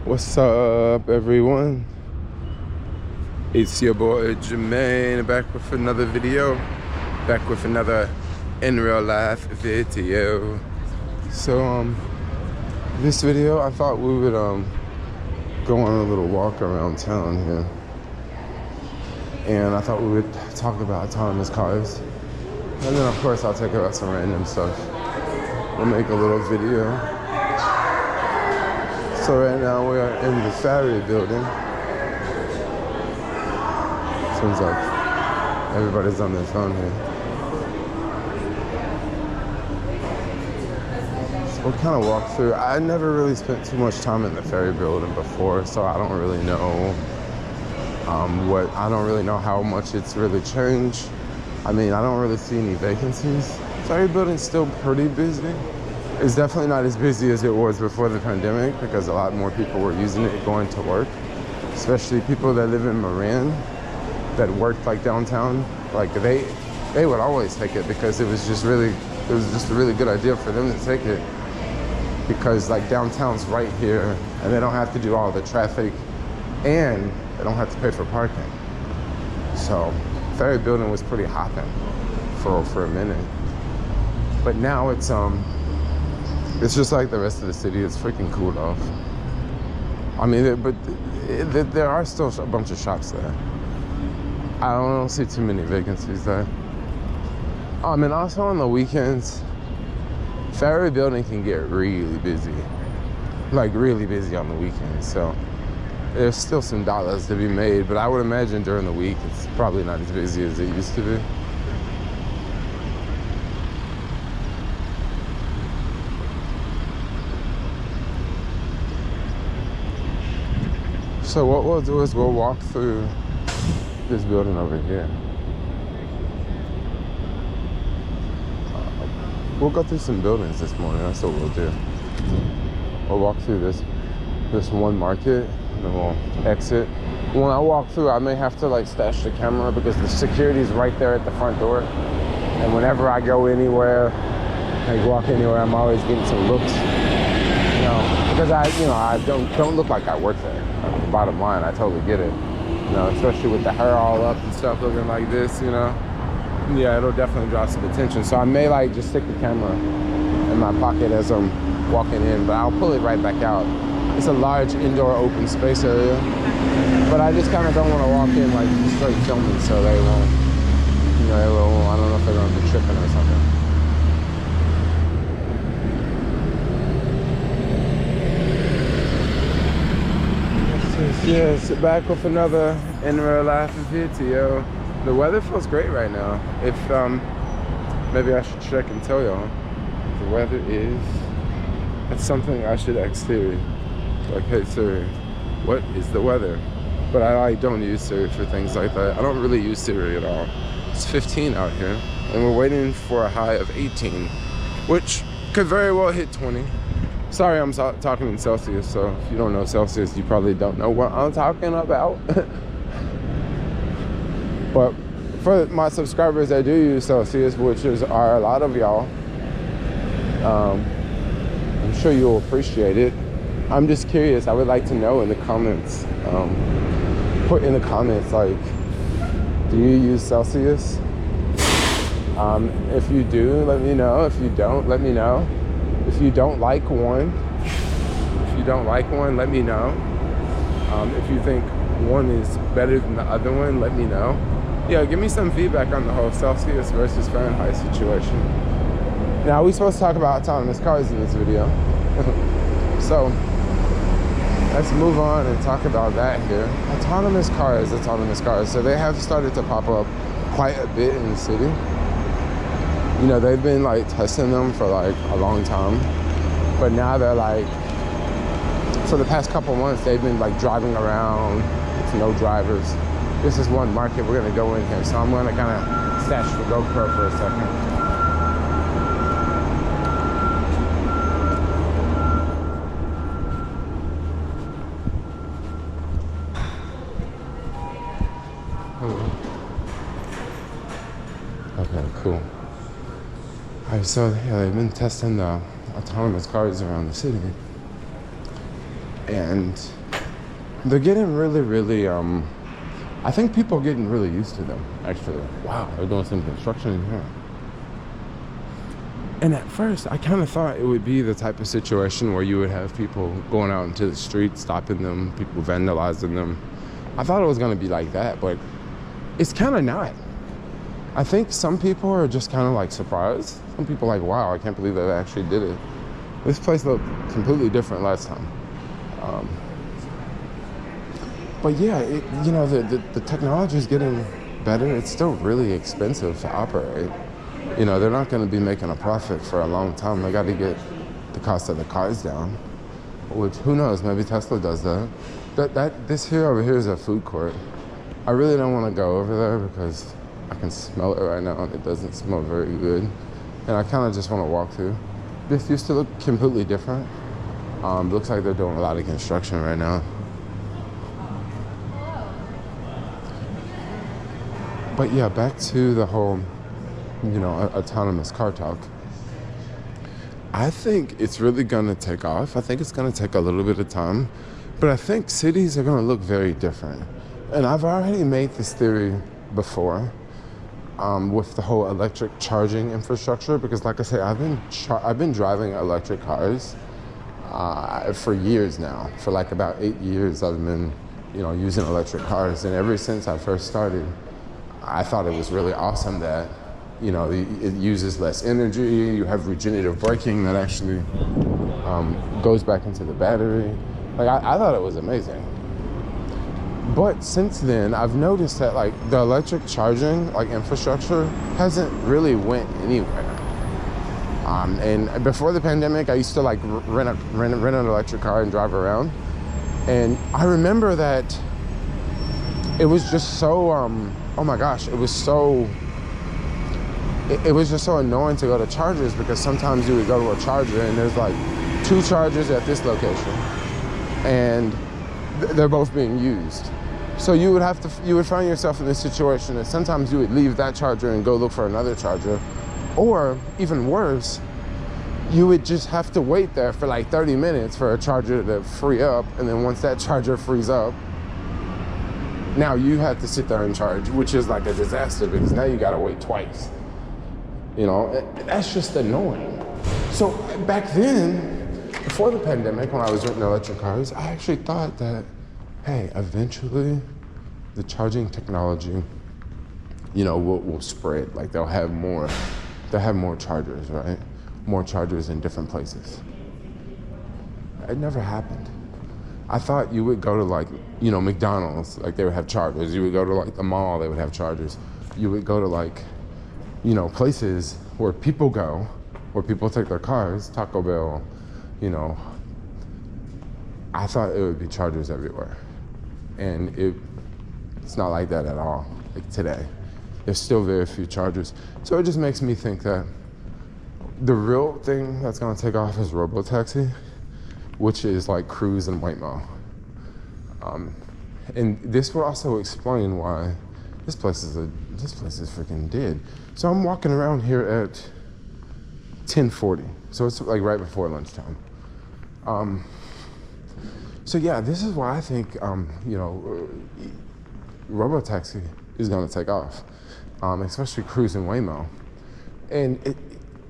What's up, everyone? It's your boy Jermaine, back with another video, back with another in real life video. So this video I thought we would go on a little walk around town here, and I thought we would talk about autonomous cars, and then of course I'll talk about some random stuff. We'll make a little video. So right now we are in the Ferry building. Seems like everybody's on their phone here. So we'll kind of walk through. I never really spent too much time in the Ferry building before, so I don't really know I don't really know how much it's really changed. I mean, I don't really see any vacancies. Ferry building's still pretty busy. It's definitely not as busy as it was before the pandemic because a lot more people were using it going to work, especially people that live in Marin that worked like downtown. Like they would always take it because it was just a really good idea for them to take it, because like downtown's right here and they don't have to do all the traffic and they don't have to pay for parking. So Ferry building was pretty hopping for a minute, but now it's just like the rest of the city. It's freaking cooled off. I mean, there are still a bunch of shops there. I don't see too many vacancies there. I mean, also on the weekends, Ferry building can get really busy. Like really busy on the weekends. So there's still some dollars to be made, but I would imagine during the week, it's probably not as busy as it used to be. So what we'll do is we'll walk through this building over here. We'll go through some buildings this morning. That's what we'll do. We'll walk through this one market and then we'll exit. When I walk through, I may have to like stash the camera because the security's right there at the front door. And whenever I go anywhere, like walk anywhere, I'm always getting some looks. Because I don't look like I work there. Bottom line, I totally get it. Especially with the hair all up and stuff looking like this, Yeah, it'll definitely draw some attention. So I may like just stick the camera in my pocket as I'm walking in, but I'll pull it right back out. It's a large indoor open space area, but I just kind of don't want to walk in like straight filming, so they won't, I don't know if they're going to be tripping or something. Yes, back with another in real life video. The weather feels great right now. If maybe I should check and tell y'all. The weather is, that's something I should ask Siri. Like, hey Siri, what is the weather? But I don't use Siri for things like that. I don't really use Siri at all. It's 15 out here and we're waiting for a high of 18, which could very well hit 20. Sorry, I'm talking in Celsius, so if you don't know Celsius, you probably don't know what I'm talking about. But for my subscribers that do use Celsius, which are a lot of y'all, I'm sure you'll appreciate it. I'm just curious. I would like to know in the comments. Put in the comments, like, do you use Celsius? If you do, let me know. If you don't, let me know. If you don't like one, let me know. If you think one is better than the other one, let me know. Yeah, give me some feedback on the whole Celsius versus Fahrenheit situation. Now, we're supposed to talk about autonomous cars in this video. So, let's move on and talk about that here. Autonomous cars. So they have started to pop up quite a bit in the city. They've been like testing them for like a long time, but now they're like, for the past couple months, they've been like driving around with no drivers. This is one market we're gonna go in here, so I'm gonna kind of stash the GoPro for a second. Okay, cool. Alright, so yeah, they've been testing the autonomous cars around the city. And they're getting really, really, I think people are getting really used to them, actually. Wow, they're doing some construction in here. And at first, I kind of thought it would be the type of situation where you would have people going out into the street, stopping them, people vandalizing them. I thought it was going to be like that, but it's kind of not. I think some people are just kind of like surprised. Some people are like, wow, I can't believe they actually did it. This place looked completely different last time. But yeah, the technology is getting better. It's still really expensive to operate. They're not going to be making a profit for a long time. They got to get the cost of the cars down, which, who knows, maybe Tesla does that. This over here is a food court. I really don't want to go over there because I can smell it right now and it doesn't smell very good. And I kind of just want to walk through. This used to look completely different. Looks like they're doing a lot of construction right now. But yeah, back to the whole, autonomous car talk. I think it's really going to take off. I think it's going to take a little bit of time. But I think cities are going to look very different. And I've already made this theory before with the whole electric charging infrastructure. Because like I say, I've been driving electric cars for years now. For like about 8 years, I've been, using electric cars. And ever since I first started, I thought it was really awesome that, it uses less energy. You have regenerative braking that actually goes back into the battery. Like, I thought it was amazing. But since then, I've noticed that, like, the electric charging, like, infrastructure hasn't really went anywhere. And before the pandemic, I used to, like, rent an electric car and drive around. And I remember that it was just so, oh my gosh, it was just so annoying to go to chargers, because sometimes you would go to a charger and there's like 2 chargers at this location and they're both being used. So you would find yourself in this situation that sometimes you would leave that charger and go look for another charger, or even worse, you would just have to wait there for like 30 minutes for a charger to free up, and then once that charger frees up, now you have to sit there and charge, which is like a disaster because now you gotta wait twice. That's just annoying. So back then, before the pandemic, when I was renting electric cars, I actually thought that, hey, eventually the charging technology, will spread. Like they'll have more chargers, right? More chargers in different places. It never happened. I thought you would go to like, McDonald's, like they would have chargers. You would go to like the mall, they would have chargers. You would go to like, places where people go, where people take their cars, Taco Bell, I thought it would be chargers everywhere. And it's not like that at all, like today. There's still very few chargers. So it just makes me think that the real thing that's gonna take off is robotaxi, which is like Cruise and Waymo. And this would also explain why this place is freaking dead. So I'm walking around here at 10:40. So it's like right before lunchtime. So yeah, this is why I think, robotaxi is gonna take off, especially Cruise and Waymo. And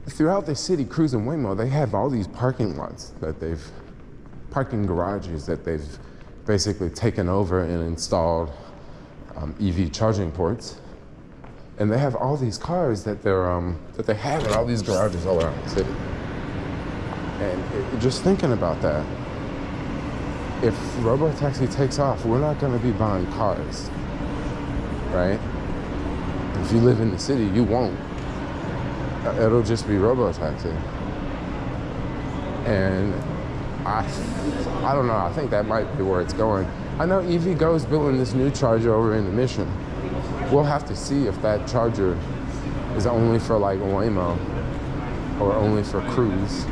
throughout the city, Cruise and Waymo, they have all these parking garages that they've basically taken over and installed EV charging ports. And they have all these cars that they have in all these garages all around the city. And just thinking about that, if robotaxi takes off, we're not going to be buying cars, right? If you live in the city, you won't. It'll just be robotaxi. And I don't know, I think that might be where it's going. I know EVgo is building this new charger over in the Mission. We'll have to see if that charger is only for like Waymo or only for Cruise.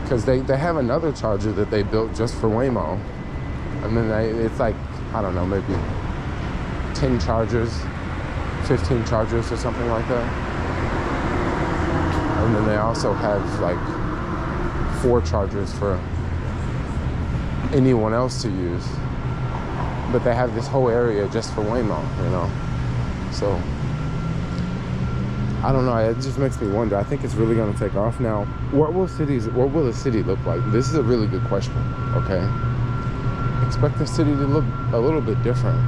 Because they have another charger that they built just for Waymo. And then it's like, I don't know, maybe 10 chargers, 15 chargers or something like that. And then they also have like 4 chargers for anyone else to use. But they have this whole area just for Waymo, you know? So, I don't know, it just makes me wonder. I think it's really gonna take off. Now, what will the city look like? This is a really good question, okay? Expect the city to look a little bit different.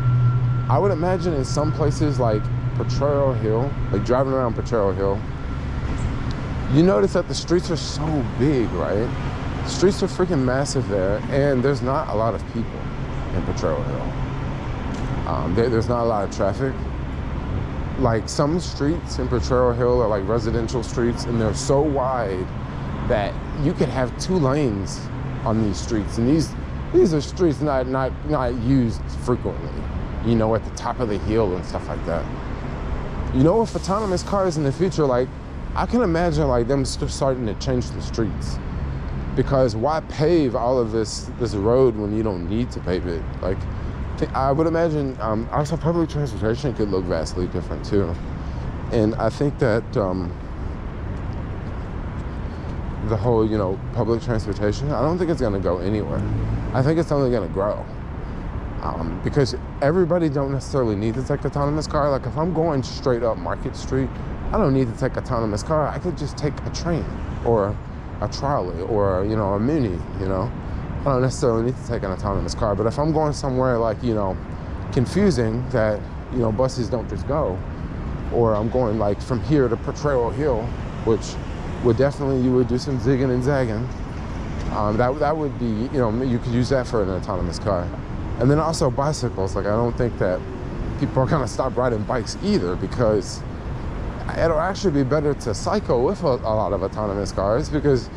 I would imagine in some places like Potrero Hill, like driving around Potrero Hill, you notice that the streets are so big, right? The streets are freaking massive there, and there's not a lot of people in Potrero Hill. There's not a lot of traffic. Like some streets in Potrero Hill are like residential streets, and they're so wide that you could have 2 lanes on these streets, and these are streets not used frequently, you know, at the top of the hill and stuff like that. You know, with autonomous cars in the future, like I can imagine like them starting to change the streets, because why pave all of this road when you don't need to pave it? Like I would imagine also public transportation could look vastly different too. And I think that the whole, you know, public transportation, I don't think it's gonna go anywhere. I think it's only gonna grow. Because everybody don't necessarily need to take autonomous car. Like if I'm going straight up Market Street, I don't need to take autonomous car. I could just take a train or a trolley or, you know, a mini, you know. I don't necessarily need to take an autonomous car. But if I'm going somewhere like, you know, confusing that, you know, buses don't just go, or I'm going like from here to Potrero Hill, which would definitely, you would do some zigging and zagging. That would be, you know, you could use that for an autonomous car. And then also bicycles. Like I don't think that people are gonna stop riding bikes either, because it'll actually be better to cycle with a lot of autonomous cars, because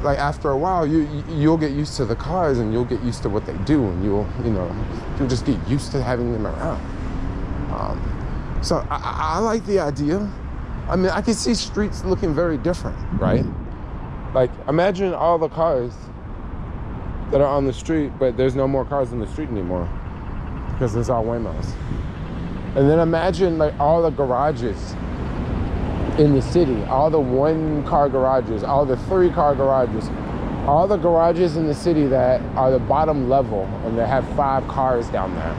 like after a while you'll get used to the cars and you'll get used to what they do, and you'll just get used to having them around. So I like the idea. I mean, I can see streets looking very different, right? Like imagine all the cars that are on the street, but there's no more cars in the street anymore because there's all Waymos. And then imagine like all the garages in the city, all the 1-car garages, all the 3-car garages, all the garages in the city that are the bottom level and they have 5 cars down there.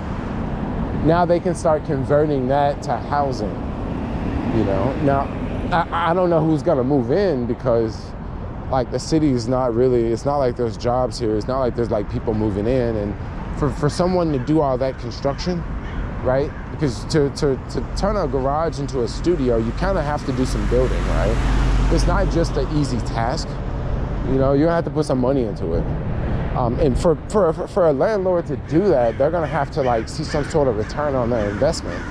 Now they can start converting that to housing, you know? Now, I don't know who's gonna move in, because like the city is not really, it's not like there's jobs here. It's not like there's like people moving in. And for someone to do all that construction, right? Because to turn a garage into a studio, you kind of have to do some building, right? It's not just an easy task. You know, you have to put some money into it. And for a landlord to do that, they're gonna have to like see some sort of return on their investment.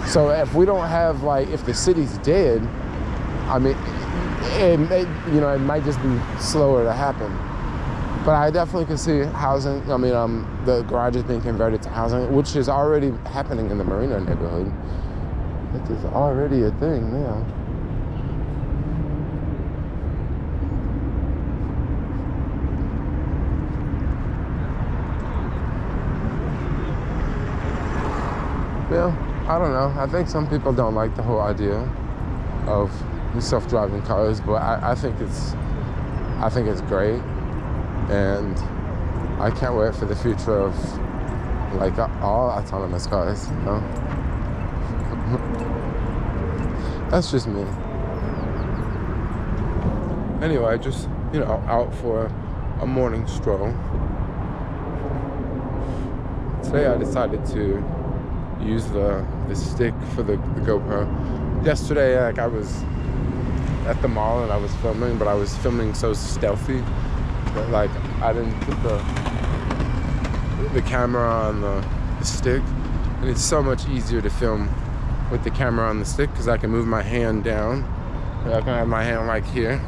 So if we don't have like, if the city's dead, I mean, it might just be slower to happen. But I definitely can see housing, the garages being converted to housing, which is already happening in the Marina neighborhood. It is already a thing now. Yeah, I don't know. I think some people don't like the whole idea of self-driving cars, but I think it's great, and I can't wait for the future of like all autonomous cars, you know? That's just me. Anyway, just, out for a morning stroll. Today I decided to use the stick for the GoPro. Yesterday, I was at the mall and I was filming, but I was filming so stealthy that I didn't put the camera on the stick. And it's so much easier to film with the camera on the stick because I can move my hand down. And I can have my hand like here.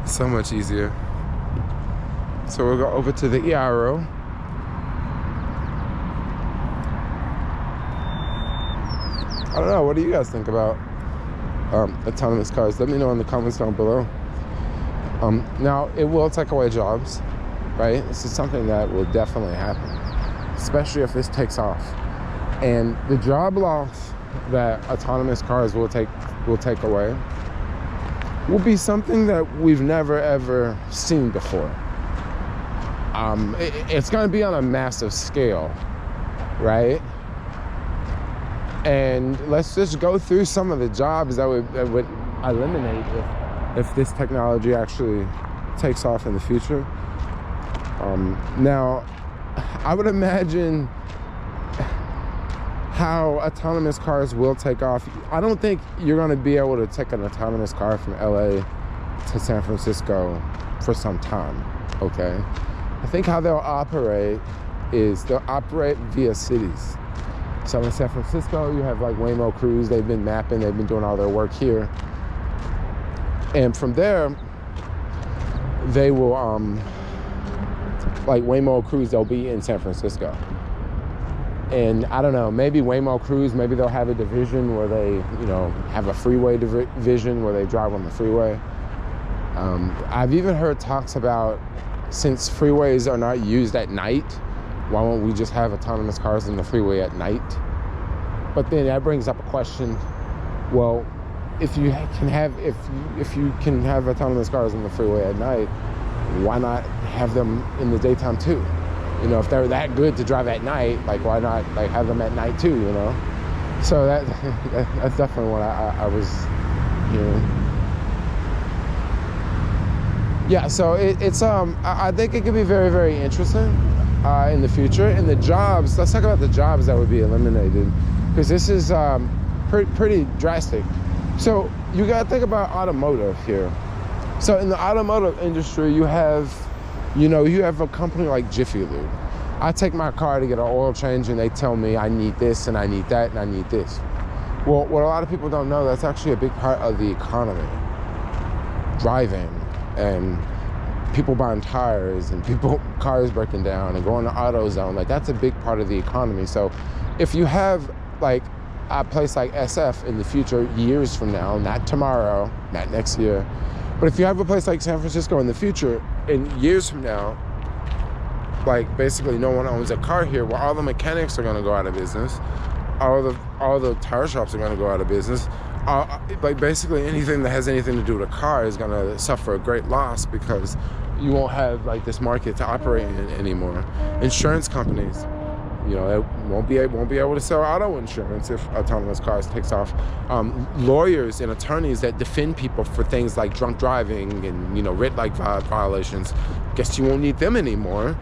So much easier. So we'll go over to the IRL. I don't know, what do you guys think about autonomous cars? Let me know in the comments down below. Now, it will take away jobs, right? This is something that will definitely happen, especially if this takes off. And the job loss that autonomous cars will take away will be something that we've never ever seen before. It's going to be on a massive scale, right? And let's just go through some of the jobs that would eliminate if this technology actually takes off in the future. Now, I would imagine how autonomous cars will take off. I don't think you're going to be able to take an autonomous car from LA to San Francisco for some time, okay? I think how they'll operate is they'll operate via cities. So in San Francisco, you have like Waymo Cruise. They've been mapping, they've been doing all their work here. And from there, they will, like Waymo Cruise, they'll be in San Francisco. And I don't know, maybe Waymo Cruise, maybe they'll have a division where they, you know, have a freeway division where they drive on the freeway. I've even heard talks about, since freeways are not used at night, why won't we just have autonomous cars in the freeway at night? But then that brings up a question. Well, if you can have autonomous cars in the freeway at night, why not have them in the daytime too? You know, if they're that good to drive at night, like why not like have them at night too? You know, so that's definitely what I was hearing. Yeah, so it's I think it could be very, very interesting in the future. And the jobs, let's talk about the jobs that would be eliminated, because this is pretty drastic. So you got to think about automotive here. So in the automotive industry, you have a company like Jiffy Lube. I take my car to get an oil change and they tell me I need this and I need that and I need this. Well, what a lot of people don't know, that's actually a big part of the economy. Driving and people buying tires and cars breaking down and going to AutoZone, like that's a big part of the economy. So if you have like a place like SF in the future, years from now, not tomorrow, not next year, but if you have a place like San Francisco in the future, in years from now, like basically no one owns a car here, well, all the mechanics are going to go out of business, all the tire shops are going to go out of business. Like basically anything that has anything to do with a car is going to suffer a great loss, because you won't have like this market to operate in anymore. Insurance companies, you know, they won't be able to sell auto insurance if autonomous cars takes off. Lawyers and attorneys that defend people for things like drunk driving and, you know, red light violations, guess you won't need them anymore.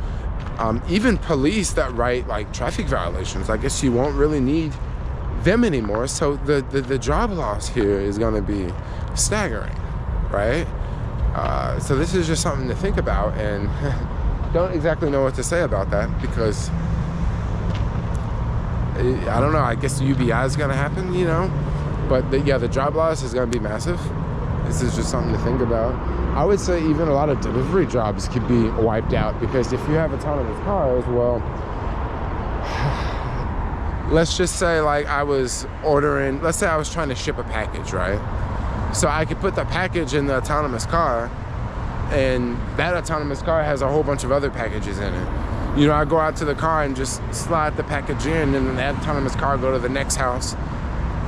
Even police that write like traffic violations, I guess you won't really need them anymore. So the job loss here is going to be staggering, right? So this is just something to think about, and don't exactly know what to say about that, because I don't know, I guess UBI is going to happen, you know, but the job loss is going to be massive. This is just something to think about. I would say even a lot of delivery jobs could be wiped out, because if you have autonomous cars, well, let's just say like let's say I was trying to ship a package, right? So I could put the package in the autonomous car, and that autonomous car has a whole bunch of other packages in it. You know, I go out to the car and just slide the package in, and then that autonomous car go to the next house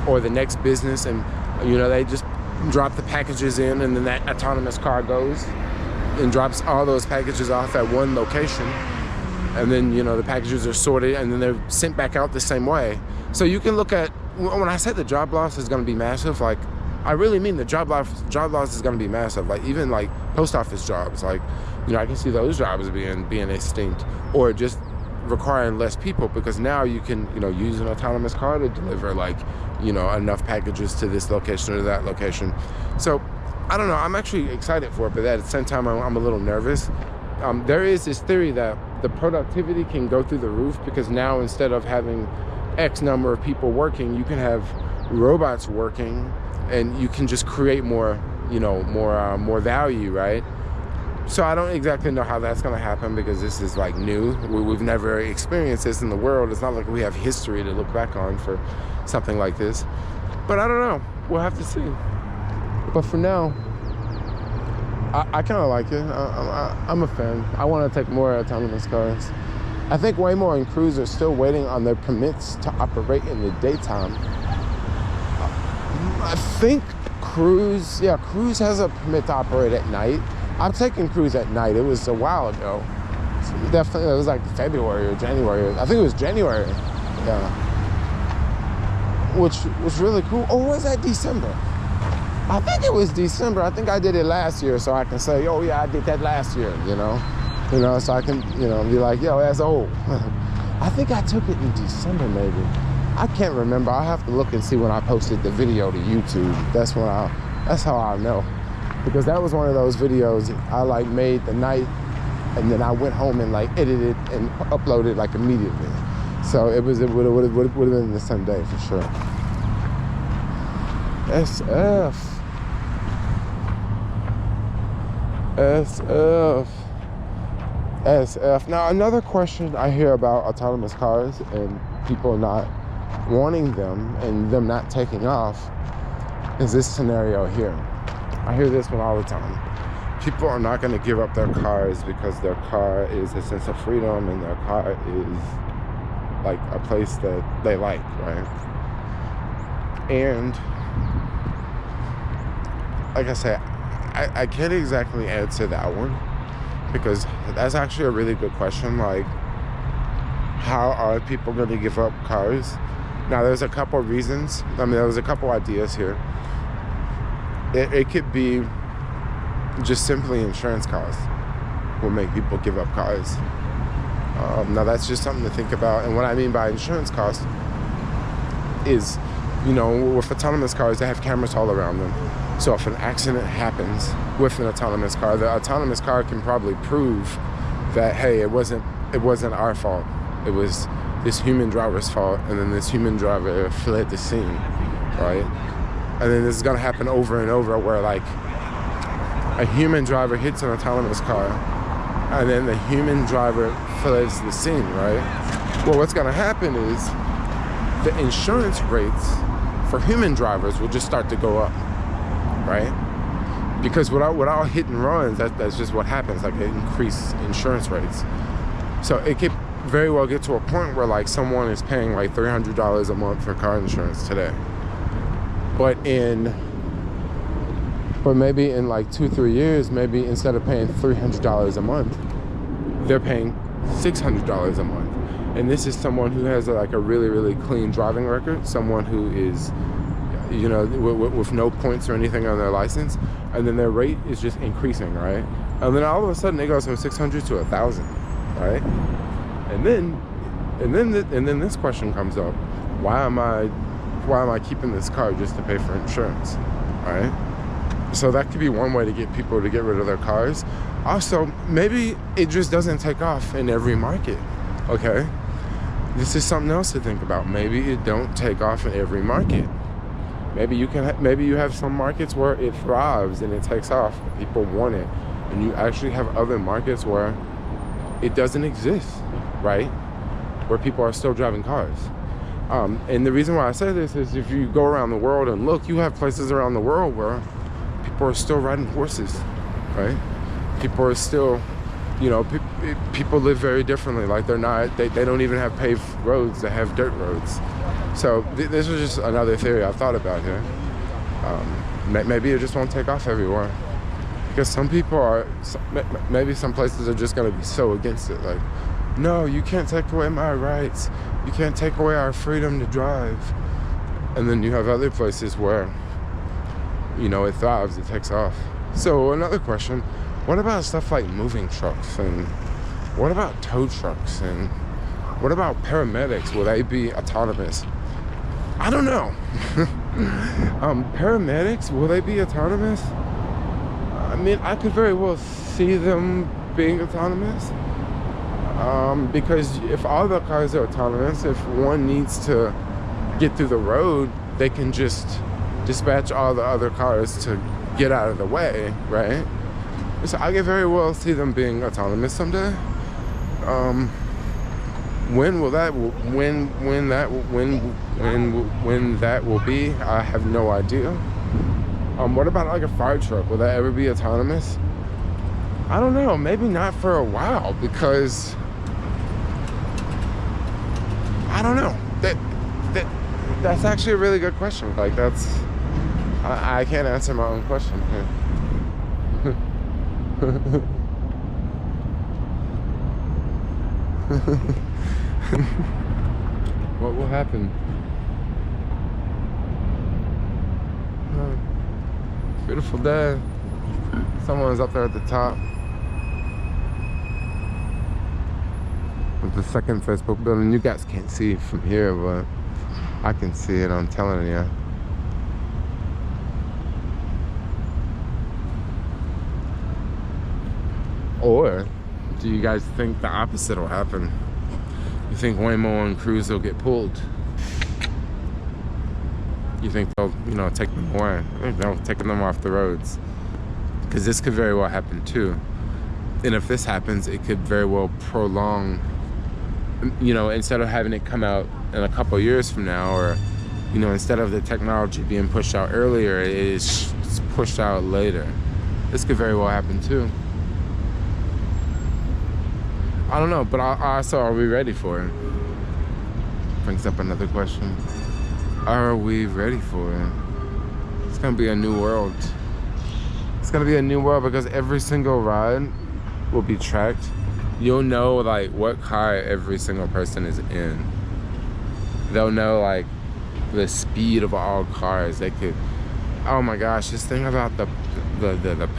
or the next business, and, you know, they just drop the packages in, and then that autonomous car goes and drops all those packages off at one location. And then, you know, the packages are sorted and then they're sent back out the same way. So you can look at, when I say the job loss is going to be massive, like, I really mean the job loss is going to be massive. Like, even like post office jobs, like, you know, I can see those jobs being extinct, or just requiring less people, because now you can, you know, use an autonomous car to deliver, like, you know, enough packages to this location or that location. So I don't know, I'm actually excited for it, but at the same time I'm a little nervous. There is this theory that the productivity can go through the roof, because now instead of having X number of people working, you can have robots working, and you can just create more, you know, more value, right? So I don't exactly know how that's going to happen, because this is like new. We've never experienced this in the world. It's not like we have history to look back on for something like this. But I don't know. We'll have to see. But for now, I kind of like it. I'm a fan. I want to take more autonomous cars. I think Waymo and Cruise are still waiting on their permits to operate in the daytime. I think Cruise has a permit to operate at night. I've taken Cruise at night. It was a while ago. definitely, it was like February or January. I think it was January. Yeah. Which was really cool. Or was that December? I think it was December. I think I did it last year, so I can say, oh yeah, I did that last year, you know, so I can, you know, be like, yo, that's old. I think I took it in December, maybe. I can't remember. I'll have to look and see when I posted the video to YouTube. That's how I know. Because that was one of those videos I like made the night, and then I went home and like edited and uploaded like immediately. So it would have been the same day for sure. SF. Now, another question I hear about autonomous cars and people not wanting them and them not taking off is this scenario here. I hear this one all the time. People are not going to give up their cars because their car is a sense of freedom and their car is like a place that they like, right? And like I said, I can't exactly answer that one because that's actually a really good question. Like, how are people going to give up cars? Now, there's a couple of reasons. I mean, there's a couple ideas here. It could be just simply insurance costs will make people give up cars. Now, that's just something to think about. And what I mean by insurance costs is, you know, with autonomous cars, they have cameras all around them. So if an accident happens with an autonomous car, the autonomous car can probably prove that, hey, it wasn't our fault. It was this human driver's fault, and then this human driver fled the scene, right? And then this is gonna happen over and over where like a human driver hits an autonomous car, and then the human driver fleds the scene, right? Well, what's gonna happen is the insurance rates for human drivers will just start to go up, right? Because without hit and runs, that's just what happens, like increased insurance rates. So it could very well get to a point where like someone is paying like $300 a month for car insurance today. But maybe in like 2-3 years, maybe instead of paying $300 a month, they're paying $600 a month. And this is someone who has like a really, really clean driving record, someone who is, you know, with no points or anything on their license, and then their rate is just increasing, right? And then all of a sudden it goes from 600 to 1,000, right? And then this question comes up: why am I keeping this car just to pay for insurance, right? So that could be one way to get people to get rid of their cars. Also, maybe it just doesn't take off in every market. Okay, this is something else to think about. Maybe it don't take off in every market. Maybe you have some markets where it thrives and it takes off, people want it, and you actually have other markets where it doesn't exist, right? Where people are still driving cars. And the reason why I say this is if you go around the world and look, you have places around the world where people are still riding horses, right? People are still, you know, people live very differently. Like they don't even have paved roads, they have dirt roads. So this was just another theory I thought about here. Maybe it just won't take off everywhere. Because some people are, maybe some places are just gonna be so against it. Like, no, you can't take away my rights. You can't take away our freedom to drive. And then you have other places where, you know, it thrives, it takes off. So another question, what about stuff like moving trucks? And what about tow trucks? And what about paramedics? Will they be autonomous? I don't know. Paramedics, will they be autonomous? I mean, I could very well see them being autonomous. Because if all the cars are autonomous, if one needs to get through the road, they can just dispatch all the other cars to get out of the way, right? So I could very well see them being autonomous someday. When that will be, I have no idea. What about like a fire truck? Will that ever be autonomous? I don't know. Maybe not for a while, because I don't know. That's actually a really good question. Like I can't answer my own question here. What will happen? Beautiful day. Someone's up there at the top of the second Facebook building. You guys can't see it from here, but I can see it, I'm telling you. Or do you guys think the opposite will happen? You think Waymo and Cruise will get pulled? You think they'll, take them away? They'll take them off the roads? Because this could very well happen too. And if this happens, it could very well prolong, instead of having it come out in a couple years from now, or, instead of the technology being pushed out earlier, it is pushed out later. This could very well happen too. I don't know, but also, are we ready for it? Brings up another question. Are we ready for it? It's gonna be a new world. It's gonna be a new world because every single ride will be tracked. You'll know like what car every single person is in. They'll know like the speed of all cars. They could, oh my gosh, just think about the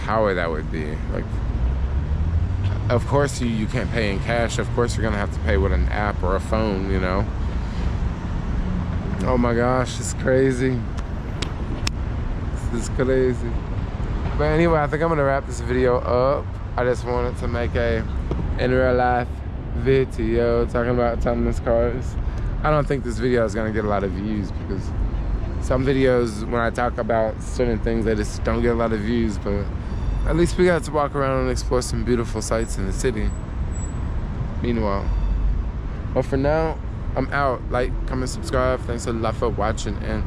power that would be. Like, of course you can't pay in cash. Of course you're gonna have to pay with an app or a phone, Oh my gosh, it's crazy. This is crazy. But anyway, I think I'm gonna wrap this video up. I just wanted to make a in real life video talking about autonomous cars. I don't think this video is gonna get a lot of views because some videos when I talk about certain things, they just don't get a lot of views, but at least we got to walk around and explore some beautiful sights in the city. Meanwhile, but for now, I'm out. Like, comment, subscribe. Thanks a lot for watching, and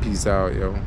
peace out, yo.